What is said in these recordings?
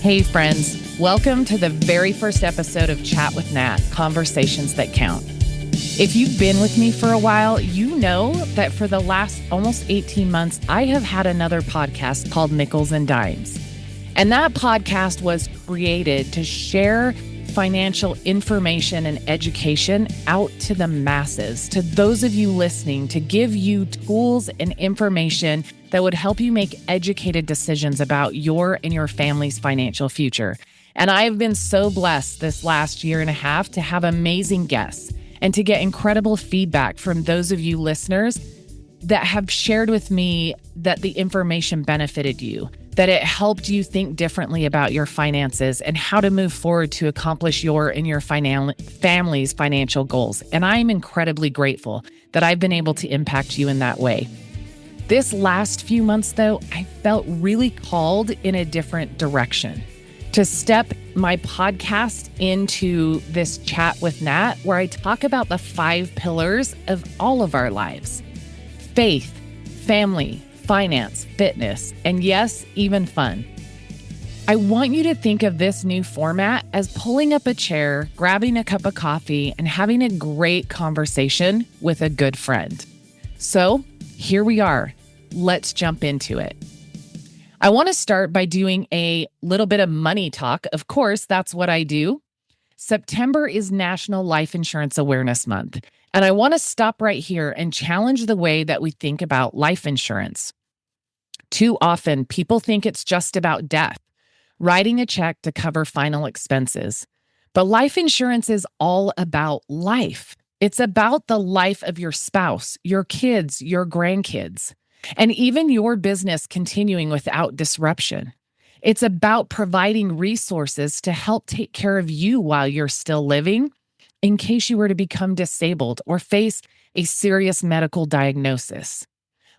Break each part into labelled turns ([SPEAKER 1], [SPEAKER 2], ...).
[SPEAKER 1] Hey friends, welcome to the very first episode of Chat with Nat, Conversations That Count. If you've been with me for a while, you know that for the last almost 18 months, I have had another podcast called Nickels and Dimes. And that podcast was created to share financial information and education out to the masses, to those of you listening, to give you tools and information that would help you make educated decisions about your and your family's financial future. And I've been so blessed this last year and a half to have amazing guests and to get incredible feedback from those of you listeners that have shared with me that the information benefited you, that it helped you think differently about your finances and how to move forward to accomplish your and your family's financial goals. And I'm incredibly grateful that I've been able to impact you in that way. This last few months, though, I felt really called in a different direction to step my podcast into this chat with Nat, where I talk about the 5 pillars of all of our lives: faith, family, finance, fitness, and yes, even fun. I want you to think of this new format as pulling up a chair, grabbing a cup of coffee, and having a great conversation with a good friend. So here we are. Let's jump into it. I want to start by doing a little bit of money talk. Of course, that's what I do. September is National Life Insurance Awareness Month. And I want to stop right here and challenge the way that we think about life insurance. Too often, people think it's just about death, writing a check to cover final expenses. But life insurance is all about life. It's about the life of your spouse, your kids, your grandkids, and even your business continuing without disruption. It's about providing resources to help take care of you while you're still living, in case you were to become disabled or face a serious medical diagnosis.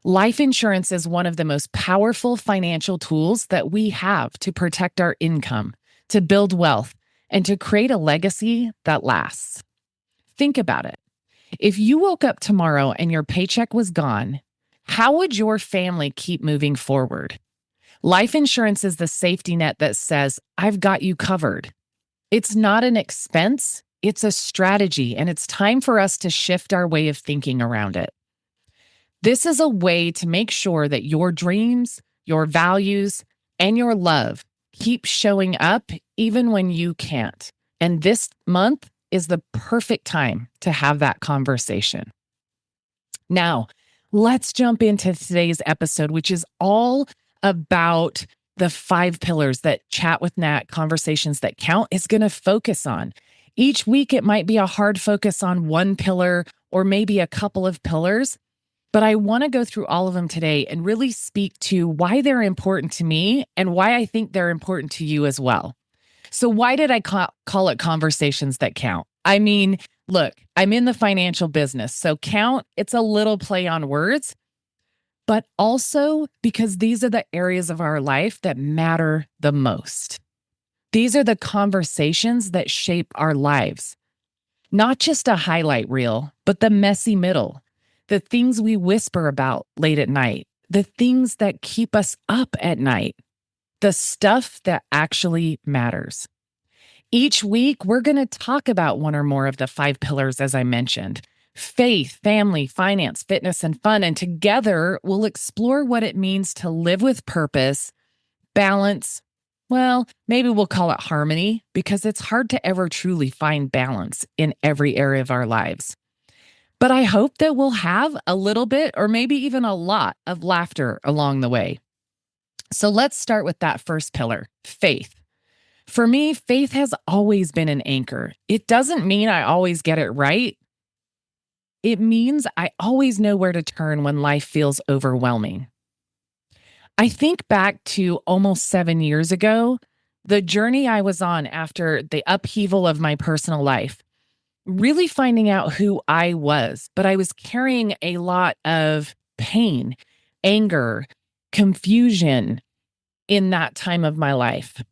[SPEAKER 1] Life insurance is one of the most powerful financial tools that we have to protect our income, to build wealth, and to create a legacy that lasts. Think about it. If you woke up tomorrow and your paycheck was gone, how would your family keep moving forward? Life insurance is the safety net that says, I've got you covered. It's not an expense. It's a strategy, and it's time for us to shift our way of thinking around it. This is a way to make sure that your dreams, your values, and your love keep showing up even when you can't. And this month is the perfect time to have that conversation. Now, let's jump into today's episode, which is all about the 5 pillars that Chat with Nat, Conversations That Count, is going to focus on. Each week, it might be a hard focus on one pillar or maybe a couple of pillars, but I want to go through all of them today and really speak to why they're important to me and why I think they're important to you as well. So why did I call it Conversations That Count? I mean, look, I'm in the financial business, so count, it's a little play on words, but also because these are the areas of our life that matter the most. These are the conversations that shape our lives. Not just a highlight reel, but the messy middle, the things we whisper about late at night, the things that keep us up at night, the stuff that actually matters. Each week, we're going to talk about one or more of the 5 pillars, as I mentioned: faith, family, finance, fitness, and fun. And together, we'll explore what it means to live with purpose, balance. Well, maybe we'll call it harmony, because it's hard to ever truly find balance in every area of our lives. But I hope that we'll have a little bit or maybe even a lot of laughter along the way. So let's start with that first pillar, faith. For me, faith has always been an anchor. It doesn't mean I always get it right. It means I always know where to turn when life feels overwhelming. I think back to almost 7 years ago, the journey I was on after the upheaval of my personal life, really finding out who I was, but I was carrying a lot of pain, anger, confusion in that time of my life.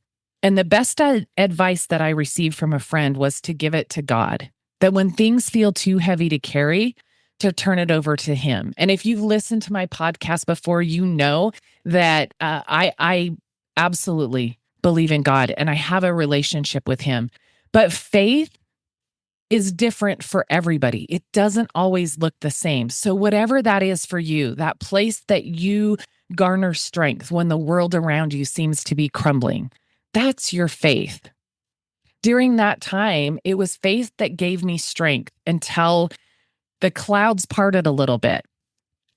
[SPEAKER 1] And the best advice that I received from a friend was to give it to God, that when things feel too heavy to carry, to turn it over to Him. And if you've listened to my podcast before, you know that I absolutely believe in God and I have a relationship with him. But faith is different for everybody. It doesn't always look the same. So whatever that is for you, that place that you garner strength when the world around you seems to be crumbling, that's your faith. During that time, it was faith that gave me strength until the clouds parted a little bit.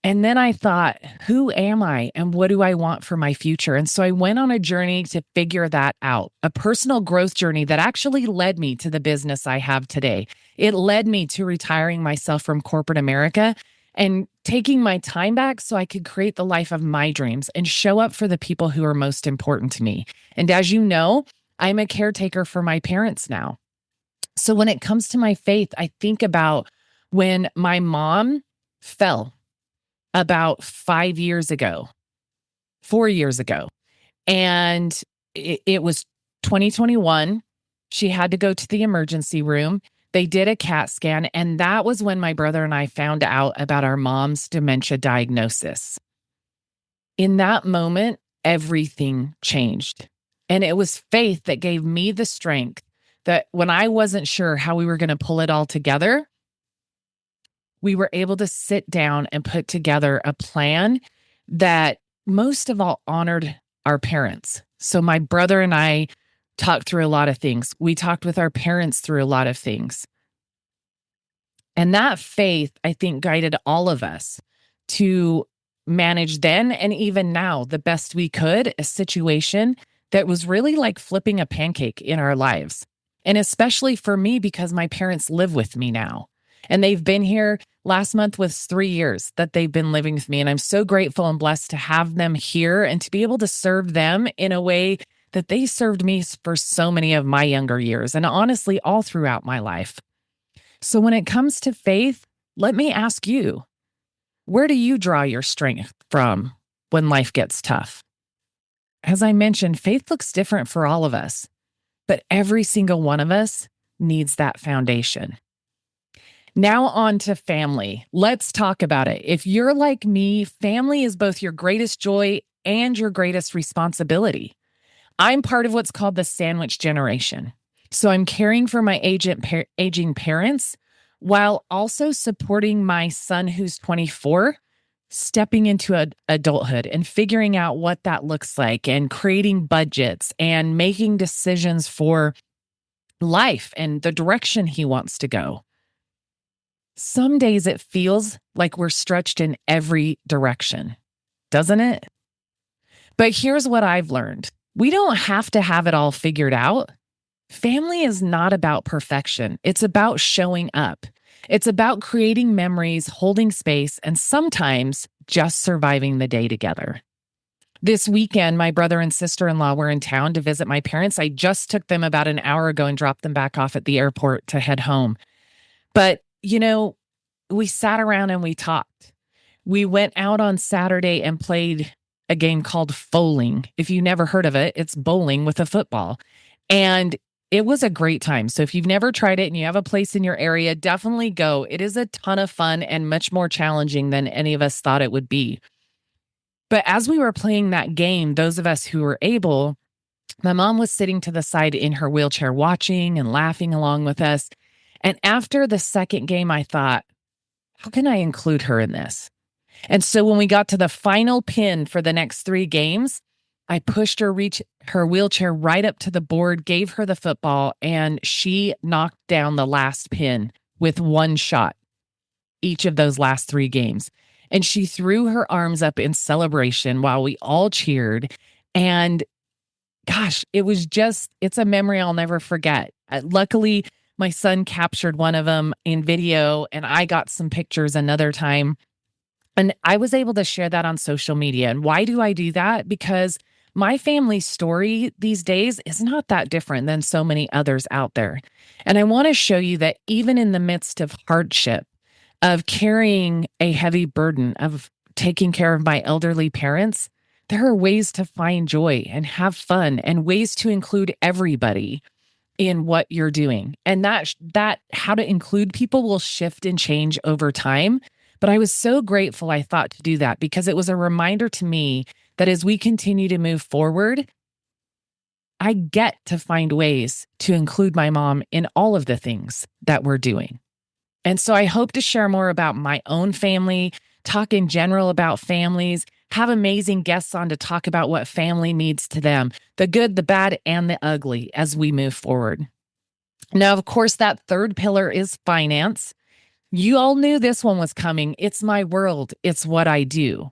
[SPEAKER 1] And then I thought, who am I and what do I want for my future? And so I went on a journey to figure that out, a personal growth journey that actually led me to the business I have today. It led me to retiring myself from corporate America and taking my time back so I could create the life of my dreams and show up for the people who are most important to me. And as you know, I'm a caretaker for my parents now. So when it comes to my faith, I think about when my mom fell about 4 years ago. And it was 2021. She had to go to the emergency room. They did a CAT scan, and that was when my brother and I found out about our mom's dementia diagnosis. In that moment, everything changed. And it was faith that gave me the strength that when I wasn't sure how we were going to pull it all together, we were able to sit down and put together a plan that most of all honored our parents. So my brother and I talked through a lot of things. We talked with our parents through a lot of things. And that faith, I think, guided all of us to manage then and even now the best we could, a situation that was really like flipping a pancake in our lives. And especially for me, because my parents live with me now. And they've been here. Last month was 3 years that they've been living with me. And I'm so grateful and blessed to have them here and to be able to serve them in a way that they served me for so many of my younger years. And honestly, all throughout my life. So when it comes to faith, let me ask you, where do you draw your strength from when life gets tough? As I mentioned, faith looks different for all of us, but every single one of us needs that foundation. Now on to family. Let's talk about it. If you're like me, family is both your greatest joy and your greatest responsibility. I'm part of what's called the sandwich generation. So I'm caring for my aging parents while also supporting my son who's 24, stepping into adulthood and figuring out what that looks like and creating budgets and making decisions for life and the direction he wants to go. Some days it feels like we're stretched in every direction, doesn't it? But here's what I've learned. We don't have to have it all figured out. Family is not about perfection. It's about showing up. It's about creating memories, holding space, and sometimes just surviving the day together. This weekend, my brother and sister-in-law were in town to visit my parents. I just took them about an hour ago and dropped them back off at the airport to head home. But we sat around and we talked. We went out on Saturday and played a game called bowling. If you never heard of it, it's bowling with a football. And it was a great time. So if you've never tried it and you have a place in your area, definitely go. It is a ton of fun and much more challenging than any of us thought it would be. But as we were playing that game, those of us who were able, my mom was sitting to the side in her wheelchair watching and laughing along with us. And after the second game, I thought, how can I include her in this? And so when we got to the final pin for the next 3 games, I pushed her wheelchair right up to the board, gave her the football, and she knocked down the last pin with one shot each of those last 3 games. And she threw her arms up in celebration while we all cheered. And gosh, it's a memory I'll never forget. Luckily, my son captured one of them in video, and I got some pictures another time. And I was able to share that on social media. And why do I do that? Because my family's story these days is not that different than so many others out there. And I want to show you that even in the midst of hardship, of carrying a heavy burden, of taking care of my elderly parents, there are ways to find joy and have fun and ways to include everybody in what you're doing. And that how to include people will shift and change over time. But I was so grateful I thought to do that because it was a reminder to me that as we continue to move forward, I get to find ways to include my mom in all of the things that we're doing. And so I hope to share more about my own family, talk in general about families, have amazing guests on to talk about what family means to them, the good, the bad, and the ugly as we move forward. Now, of course, that third pillar is finance. You all knew this one was coming. It's my world. It's what I do.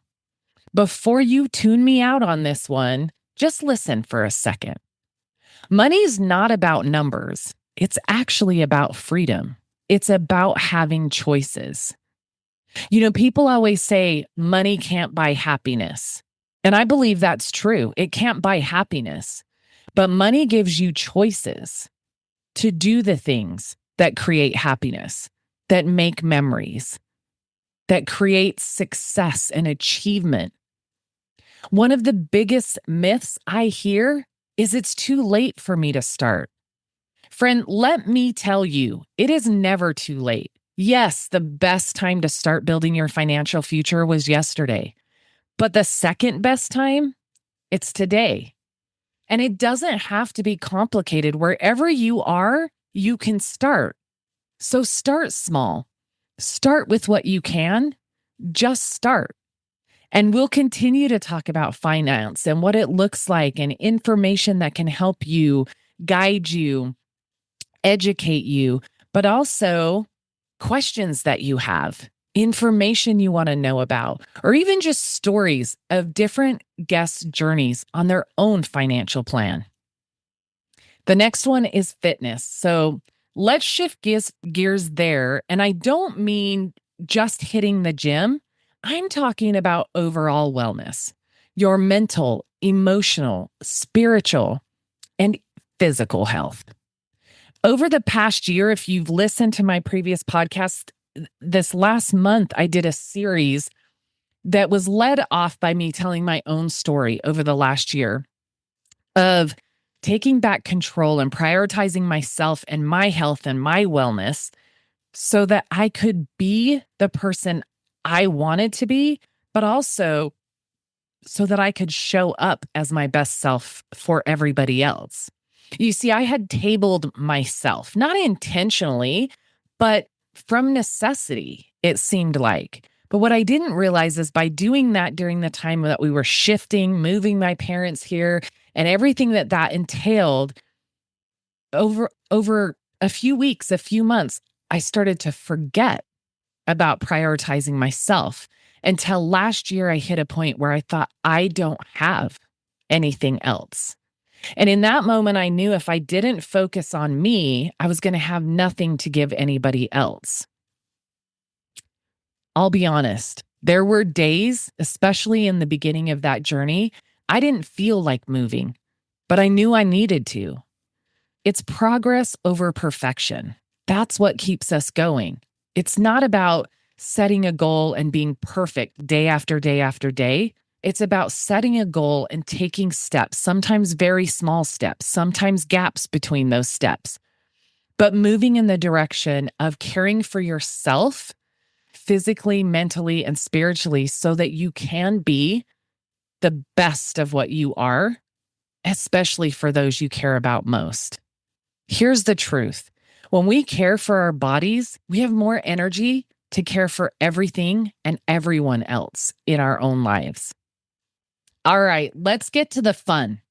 [SPEAKER 1] Before you tune me out on this one, just listen for a second. Money's not about numbers. It's actually about freedom. It's about having choices. People always say money can't buy happiness. And I believe that's true. It can't buy happiness, but money gives you choices to do the things that create happiness, that make memories, that create success and achievement. One of the biggest myths I hear is it's too late for me to start. Friend, let me tell you, it is never too late. Yes, the best time to start building your financial future was yesterday, but the second best time, it's today. And it doesn't have to be complicated. Wherever you are, you can start. So start small. Start with what you can. Just start. And we'll continue to talk about finance and what it looks like and information that can help you, guide you, educate you, but also questions that you have, information you want to know about, or even just stories of different guests' journeys on their own financial plan. The next one is fitness. So let's shift gears there. And I don't mean just hitting the gym. I'm talking about overall wellness, your mental, emotional, spiritual, and physical health. Over the past year, if you've listened to my previous podcast, this last month, I did a series that was led off by me telling my own story over the last year of taking back control and prioritizing myself and my health and my wellness so that I could be the person I wanted to be, but also so that I could show up as my best self for everybody else. You see, I had tabled myself, not intentionally, but from necessity, it seemed like. But what I didn't realize is by doing that during the time that we were shifting, moving my parents here, and everything that entailed, over a few weeks, a few months, I started to forget about prioritizing myself until last year I hit a point where I thought, I don't have anything else. And in that moment, I knew if I didn't focus on me, I was going to have nothing to give anybody else. I'll be honest. There were days, especially in the beginning of that journey, I didn't feel like moving, but I knew I needed to. It's progress over perfection. That's what keeps us going. It's not about setting a goal and being perfect day after day after day. It's about setting a goal and taking steps, sometimes very small steps, sometimes gaps between those steps, but moving in the direction of caring for yourself physically, mentally, and spiritually so that you can be the best of what you are, especially for those you care about most. Here's the truth. When we care for our bodies, we have more energy to care for everything and everyone else in our own lives. All right, let's get to the fun.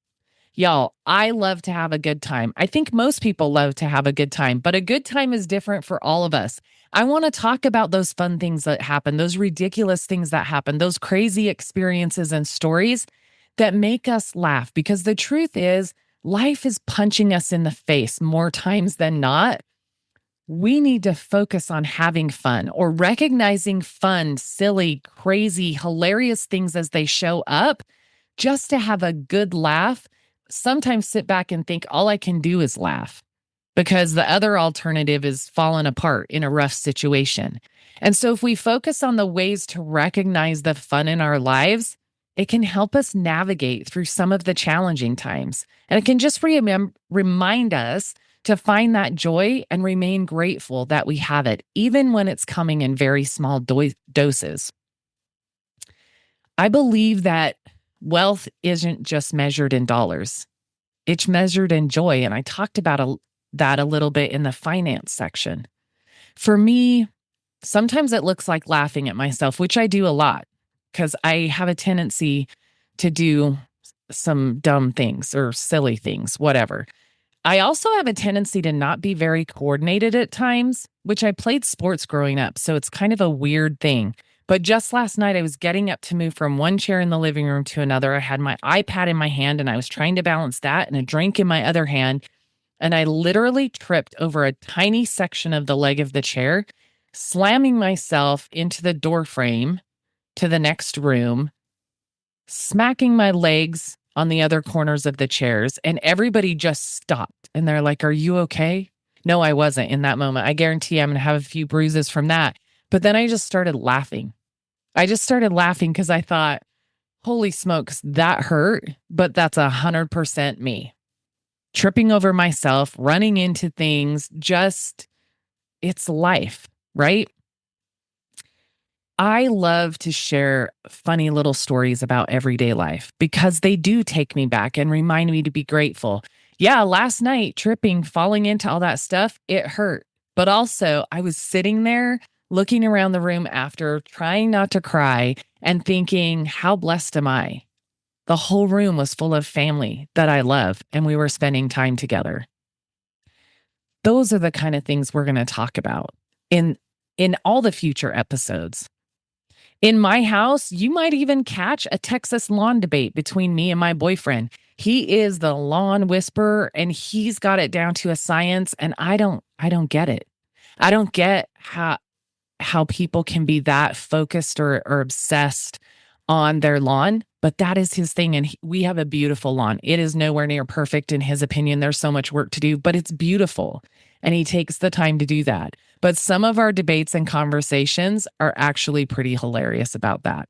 [SPEAKER 1] Y'all, I love to have a good time. I think most people love to have a good time, but a good time is different for all of us. I want to talk about those fun things that happen, those ridiculous things that happen, those crazy experiences and stories that make us laugh, because the truth is, life is punching us in the face more times than not. We need to focus on having fun or recognizing fun, silly, crazy, hilarious things as they show up, just to have a good laugh. Sometimes sit back and think all I can do is laugh, because the other alternative is falling apart in a rough situation. And so if we focus on the ways to recognize the fun in our lives, it can help us navigate through some of the challenging times. And it can just remind us to find that joy and remain grateful that we have it, even when it's coming in very small doses. I believe that wealth isn't just measured in dollars. It's measured in joy. And I talked about that a little bit in the finance section. For me, sometimes it looks like laughing at myself, which I do a lot because I have a tendency to do some dumb things or silly things, whatever. I also have a tendency to not be very coordinated at times, which I played sports growing up. So it's kind of a weird thing. But just last night, I was getting up to move from one chair in the living room to another. I had my iPad in my hand and I was trying to balance that and a drink in my other hand. And I literally tripped over a tiny section of the leg of the chair, slamming myself into the door frame to the next room, smacking my legs on the other corners of the chairs, and everybody just stopped. And they're like, "Are you okay?" No, I wasn't in that moment. I guarantee I'm going to have a few bruises from that. But then I just started laughing. I just started laughing because I thought, holy smokes, that hurt, but that's 100% me. Tripping over myself, running into things, it's life, right? I love to share funny little stories about everyday life because they do take me back and remind me to be grateful. Yeah, last night, tripping, falling into all that stuff, it hurt. But also, I was sitting there looking around the room after, trying not to cry and thinking, how blessed am I? The whole room was full of family that I love, and we were spending time together. Those are the kind of things we're going to talk about in all the future episodes. In my house, you might even catch a Texas lawn debate between me and my boyfriend. He is the lawn whisperer and he's got it down to a science, and I don't get it. I don't get how people can be that focused or obsessed on their lawn, but that is his thing. And we have a beautiful lawn. It is nowhere near perfect in his opinion. There's so much work to do, but it's beautiful. And he takes the time to do that. But some of our debates and conversations are actually pretty hilarious about that.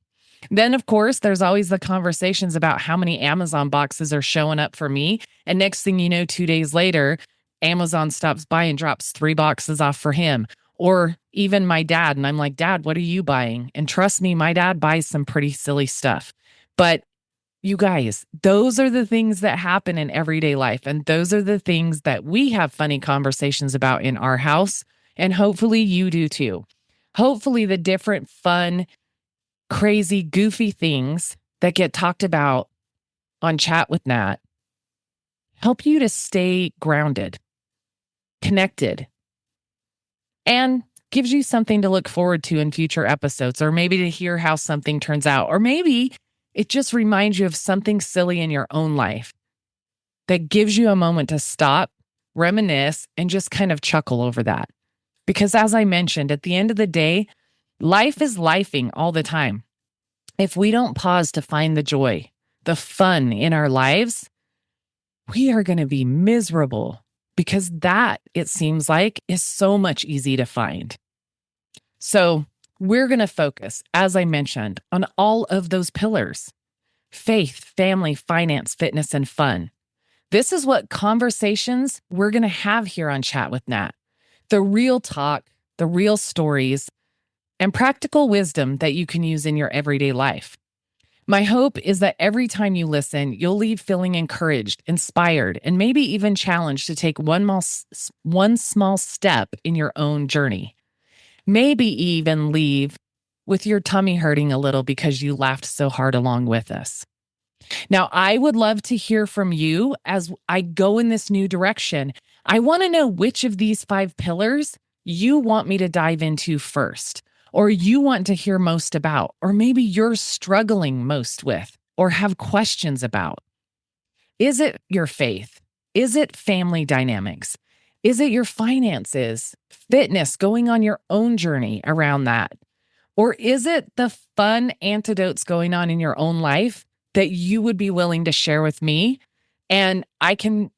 [SPEAKER 1] Then, of course, there's always the conversations about how many Amazon boxes are showing up for me. And next thing you know, 2 days later, Amazon stops by and drops 3 boxes off for him. Or even my dad. And I'm like, "Dad, what are you buying?" And trust me, my dad buys some pretty silly stuff. But you guys, those are the things that happen in everyday life. And those are the things that we have funny conversations about in our house. And hopefully you do too. Hopefully the different fun, crazy, goofy things that get talked about on Chat with Nat help you to stay grounded, connected, and gives you something to look forward to in future episodes, or maybe to hear how something turns out, or maybe it just reminds you of something silly in your own life that gives you a moment to stop, reminisce, and just kind of chuckle over that. Because as I mentioned, at the end of the day, life is lifing all the time. If we don't pause to find the joy, the fun in our lives, we are going to be miserable because that, it seems like, is so much easy to find. So we're going to focus, as I mentioned, on all of those pillars: faith, family, finance, fitness, and fun. This is what conversations we're going to have here on Chat with Nat. The real talk, the real stories, and practical wisdom that you can use in your everyday life. My hope is that every time you listen, you'll leave feeling encouraged, inspired, and maybe even challenged to take one small step in your own journey. Maybe even leave with your tummy hurting a little because you laughed so hard along with us. Now, I would love to hear from you as I go in this new direction. I want to know which of these 5 pillars you want me to dive into first, or you want to hear most about, or maybe you're struggling most with, or have questions about. Is it your faith? Is it family dynamics? Is it your finances, fitness, going on your own journey around that? Or is it the fun antidotes going on in your own life that you would be willing to share with me? And I can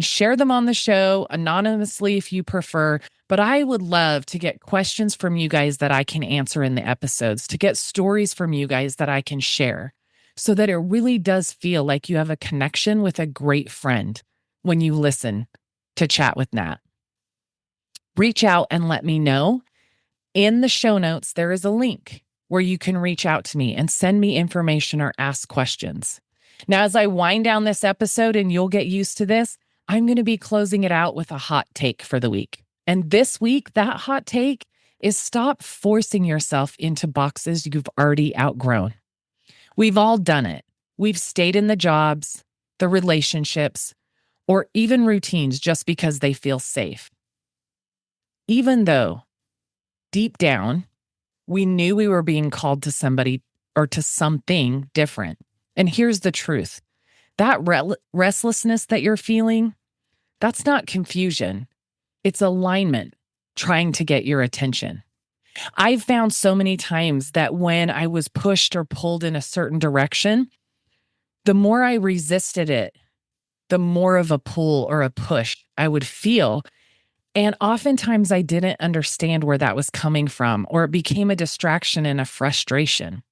[SPEAKER 1] share them on the show anonymously if you prefer, but I would love to get questions from you guys that I can answer in the episodes, to get stories from you guys that I can share, so that it really does feel like you have a connection with a great friend when you listen to Chat with Nat. Reach out and let me know. In the show notes, there is a link where you can reach out to me and send me information or ask questions. Now, as I wind down this episode, and you'll get used to this, I'm going to be closing it out with a hot take for the week. And this week, that hot take is stop forcing yourself into boxes you've already outgrown. We've all done it. We've stayed in the jobs, the relationships, or even routines just because they feel safe. Even though deep down, we knew we were being called to somebody or to something different. And here's the truth. That restlessness that you're feeling, that's not confusion. It's alignment trying to get your attention. I've found so many times that when I was pushed or pulled in a certain direction, the more I resisted it, the more of a pull or a push I would feel. And oftentimes I didn't understand where that was coming from, or it became a distraction and a frustration.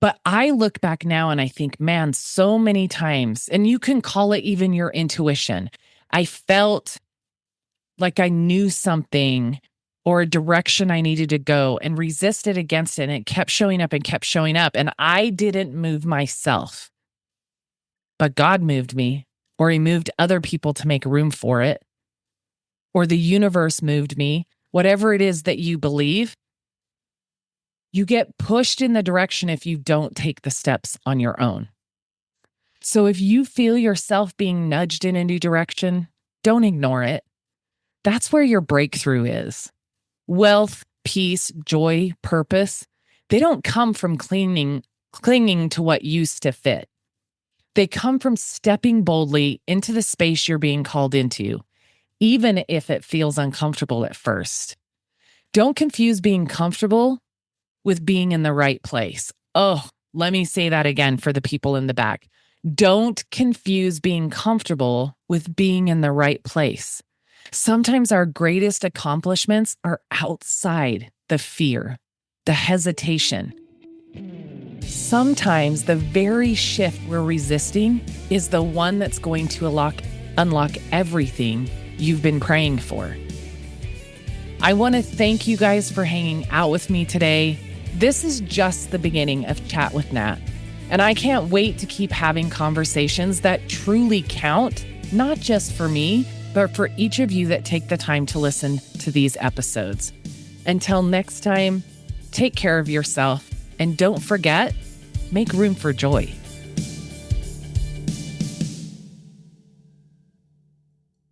[SPEAKER 1] But I look back now and I think, man, so many times, and you can call it even your intuition. I felt like I knew something or a direction I needed to go and resisted against it. And it kept showing up and kept showing up. And I didn't move myself, but God moved me, or he moved other people to make room for it, or the universe moved me, whatever it is that you believe. You get pushed in the direction if you don't take the steps on your own. So if you feel yourself being nudged in a new direction, don't ignore it. That's where your breakthrough is. Wealth, peace, joy, purpose, they don't come from clinging to what used to fit. They come from stepping boldly into the space you're being called into, even if it feels uncomfortable at first. Don't confuse being comfortable with being in the right place. Oh, let me say that again for the people in the back. Don't confuse being comfortable with being in the right place. Sometimes our greatest accomplishments are outside the fear, the hesitation. Sometimes the very shift we're resisting is the one that's going to unlock everything you've been praying for. I want to thank you guys for hanging out with me today. This is just the beginning of Chat with Nat, and I can't wait to keep having conversations that truly count, not just for me, but for each of you that take the time to listen to these episodes. Until next time, take care of yourself, and don't forget, make room for joy.